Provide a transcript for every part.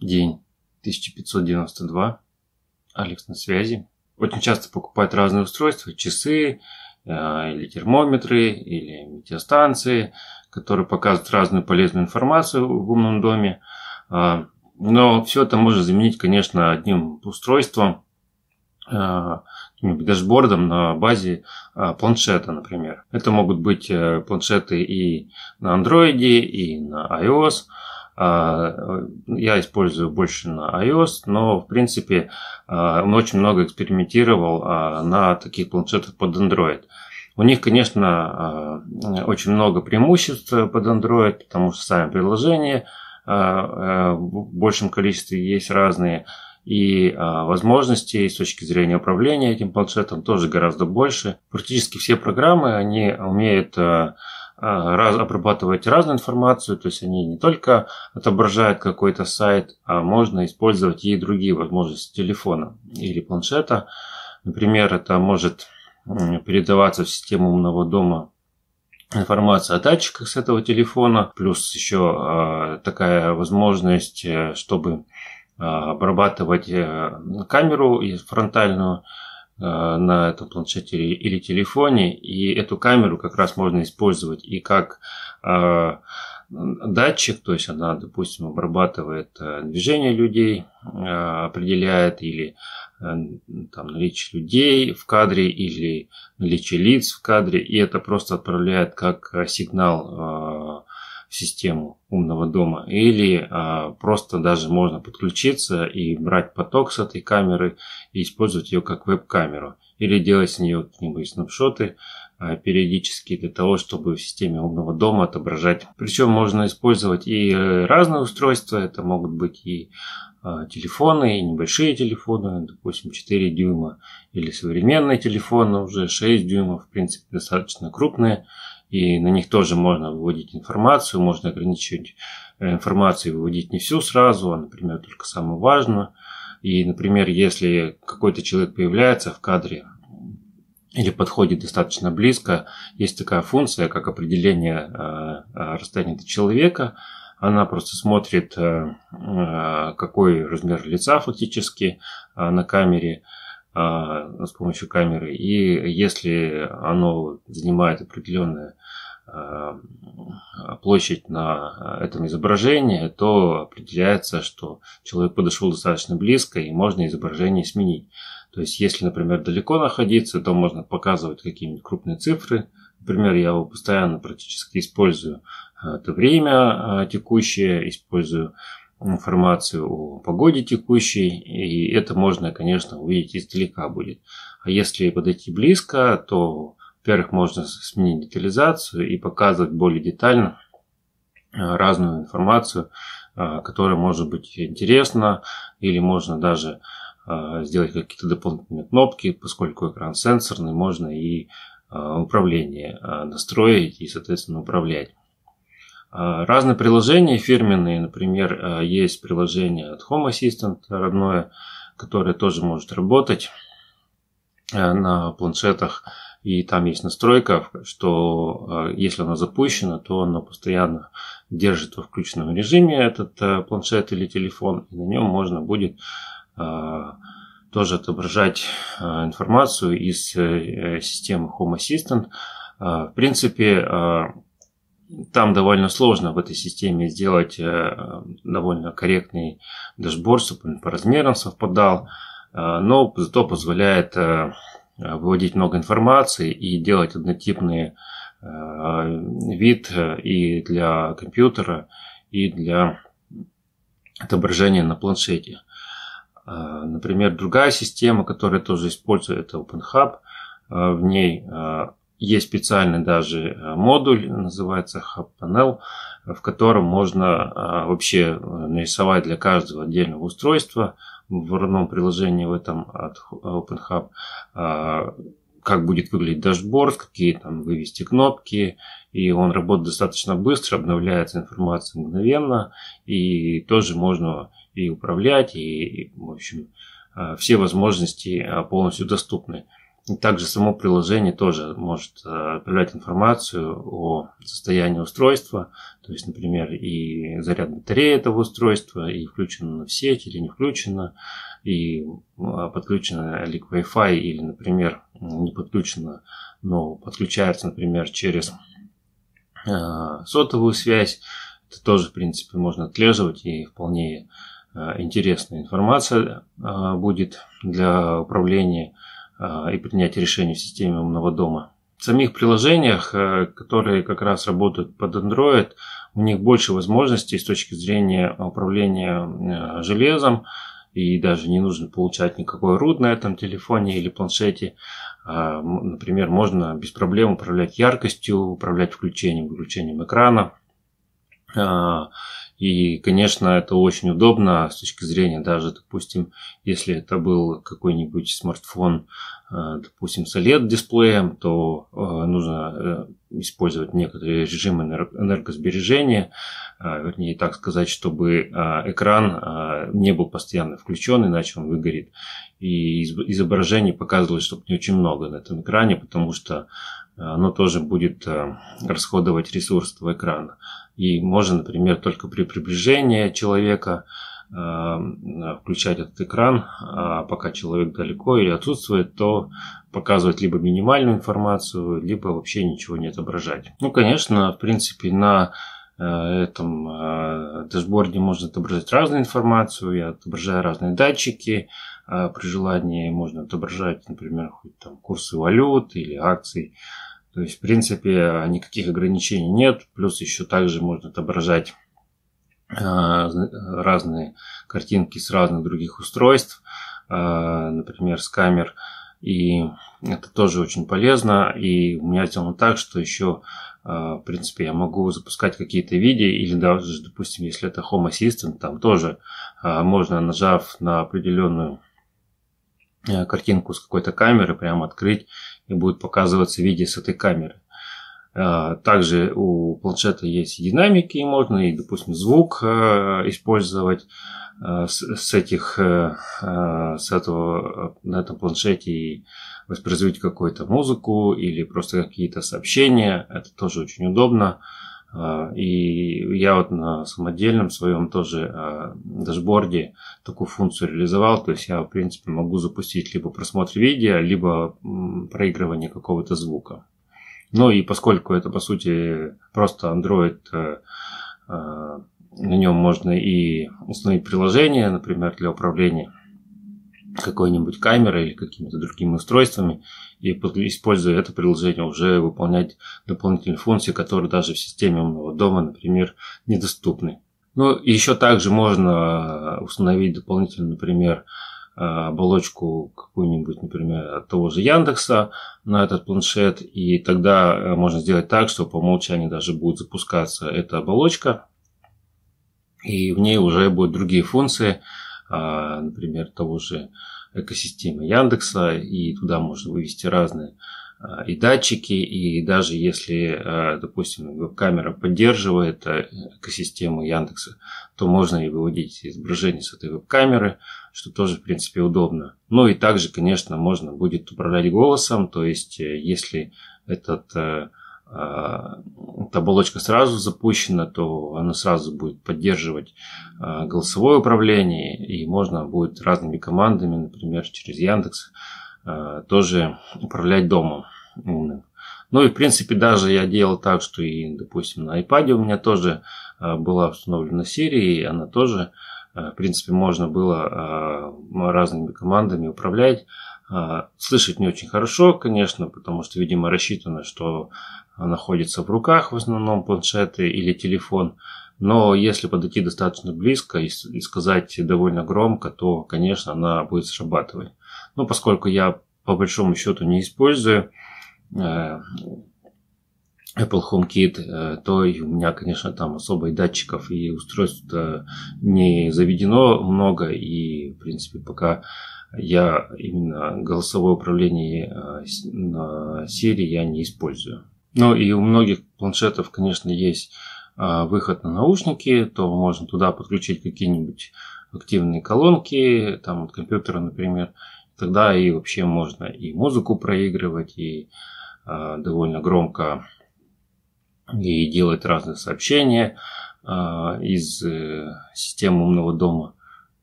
День 1592. Алекс на связи. Очень часто покупают разные устройства, часы, или термометры, или метеостанции, которые показывают разную полезную информацию в умном доме. Но все это можно заменить, конечно, одним устройством, дашбордом на базе планшета, например. Это могут быть планшеты и на Android, и на iOS. Я использую больше на iOS, но в принципе очень много экспериментировал на таких планшетах под Android. У них, конечно, очень много преимуществ под Android, потому что сами приложения в большем количестве есть разные. И возможностей с точки зрения управления этим планшетом тоже гораздо больше. Практически все программы, они умеют обрабатывать разную информацию, то есть они не только отображают какой-то сайт, а можно использовать и другие возможности телефона или планшета. Например, это может передаваться в систему умного дома информация о датчиках с этого телефона, плюс еще такая возможность, чтобы обрабатывать камеру фронтальную на этом планшете или телефоне, и эту камеру как раз можно использовать и как датчик, то есть она, допустим, обрабатывает движение людей, определяет или там наличие людей в кадре или наличие лиц в кадре, и это просто отправляет как сигнал в систему умного дома. Или просто даже можно подключиться и брать поток с этой камеры и использовать ее как веб-камеру. Или делать с нее какие-нибудь снапшоты периодически для того, чтобы в системе умного дома отображать. Причем можно использовать и разные устройства. Это могут быть и телефоны, и небольшие телефоны, допустим, 4 дюйма. Или современные телефоны уже 6 дюймов, в принципе, достаточно крупные. И на них тоже можно выводить информацию, можно ограничивать информацию и выводить не всю сразу, а, например, только самую важную. И, например, если какой-то человек появляется в кадре или подходит достаточно близко, есть такая функция, как определение расстояния до человека. Она просто смотрит, какой размер лица фактически на камере, с помощью камеры. И если оно занимает определенную площадь на этом изображении, то определяется, что человек подошел достаточно близко и можно изображение сменить. То есть, если, например, далеко находиться, то можно показывать какие-нибудь крупные цифры. Например, я его постоянно практически использую. Это время текущее, использую информацию о погоде текущей, и это можно, конечно, увидеть издалека будет. А если подойти близко, то, во-первых, можно сменить детализацию и показывать более детально разную информацию, которая может быть интересна, или можно даже сделать какие-то дополнительные кнопки, поскольку экран сенсорный, можно и управление настроить и, соответственно, управлять. Разные приложения фирменные, например, есть приложение от Home Assistant родное, которое тоже может работать на планшетах. И там есть настройка, что если оно запущено, то оно постоянно держит во включенном режиме этот планшет или телефон. И на нем можно будет тоже отображать информацию из системы Home Assistant. В принципе, там довольно сложно в этой системе сделать довольно корректный дашборд, чтобы он по размерам совпадал, но зато позволяет выводить много информации и делать однотипный вид и для компьютера, и для отображения на планшете. Например, другая система, которая тоже использует, это OpenHub. В ней есть специальный даже модуль, называется Hub Panel, в котором можно вообще нарисовать для каждого отдельного устройства в родном приложении в этом от OpenHub, как будет выглядеть дашборд, какие там вывести кнопки, и он работает достаточно быстро, обновляется информация мгновенно, и тоже можно и управлять, и в общем, все возможности полностью доступны. И также само приложение тоже может отправлять информацию о состоянии устройства, то есть, например, и заряд батареи этого устройства, и включено в сеть или не включено, и подключено ли к Wi-Fi или, например, не подключено, но подключается, например, через сотовую связь. Это тоже, в принципе, можно отслеживать, и вполне интересная информация будет для управления и принятия решений в системе умного дома. В самих приложениях, которые как раз работают под Android, у них больше возможностей с точки зрения управления железом, и даже не нужно получать никакой root на этом телефоне или планшете. Например, можно без проблем управлять яркостью, управлять включением, выключением экрана. И, конечно, это очень удобно с точки зрения даже, допустим, если это был какой-нибудь смартфон, допустим, с OLED-дисплеем, то нужно использовать некоторые режимы энергосбережения, вернее, так сказать, чтобы экран не был постоянно включен, иначе он выгорит. И изображений показывалось, чтобы не очень много на этом экране, потому что оно тоже будет расходовать ресурс этого экрана. И можно, например, только при приближении человека включать этот экран, а пока человек далеко или отсутствует, то показывать либо минимальную информацию, либо вообще ничего не отображать. Ну, конечно, в принципе, на этом дашборде можно отображать разную информацию. Я отображаю разные датчики. При желании можно отображать, например, хоть там курсы валют или акций. То есть, в принципе, никаких ограничений нет. Плюс еще также можно отображать разные картинки с разных других устройств, например, с камер. И это тоже очень полезно. И у меня сделано так, что еще, в принципе, я могу запускать какие-то видео. Или даже, допустим, если это Home Assistant, там тоже можно, нажав на определенную картинку с какой-то камеры, прямо открыть, и будет показываться видео с этой камеры. Также у планшета есть и динамики, и можно, и, допустим, звук использовать на этом планшете и воспроизводить какую-то музыку или просто какие-то сообщения. Это тоже очень удобно. И я вот на самодельном своем тоже дашборде такую функцию реализовал. То есть я, в принципе, могу запустить либо просмотр видео, либо проигрывание какого-то звука. Ну и поскольку это, по сути, просто Android, на нем можно и установить приложение, например, для управления какой-нибудь камерой или какими-то другими устройствами, и, используя это приложение, уже выполнять дополнительные функции, которые даже в системе умного дома, например, недоступны. Ну, и еще также можно установить дополнительно, например, оболочку какую-нибудь, например, от того же Яндекса на этот планшет, и тогда можно сделать так, что по умолчанию даже будет запускаться эта оболочка, и в ней уже будут другие функции, например, того же экосистемы Яндекса, и туда можно вывести разные и датчики, и даже если, допустим, веб-камера поддерживает экосистему Яндекса, то можно и выводить изображение с этой веб-камеры, что тоже, в принципе, удобно. Ну и также, конечно, можно будет управлять голосом, то есть если эта оболочка сразу запущена, то она сразу будет поддерживать голосовое управление, и можно будет разными командами, например, через Яндекс, тоже управлять домом умным. Ну и, в принципе, даже я делал так, что и, допустим, на iPad у меня тоже была установлена Siri, и она тоже, в принципе, можно было разными командами управлять. Слышать не очень хорошо, конечно, потому что, видимо, рассчитано, что находится в руках в основном планшеты или телефон. Но если подойти достаточно близко и сказать довольно громко, то, конечно, она будет срабатывать. Но поскольку я по большому счету не использую Apple HomeKit, то и у меня, конечно, там особо и датчиков и устройств не заведено много. И, в принципе, пока я именно голосовое управление на Siri я не использую. Ну и у многих планшетов, конечно, есть выход на наушники, то можно туда подключить какие-нибудь активные колонки, там от компьютера, например. тогда и вообще можно и музыку проигрывать, и довольно громко и делать разные сообщения из системы умного дома,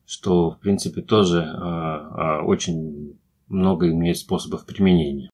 что в принципе тоже очень много имеет способов применения.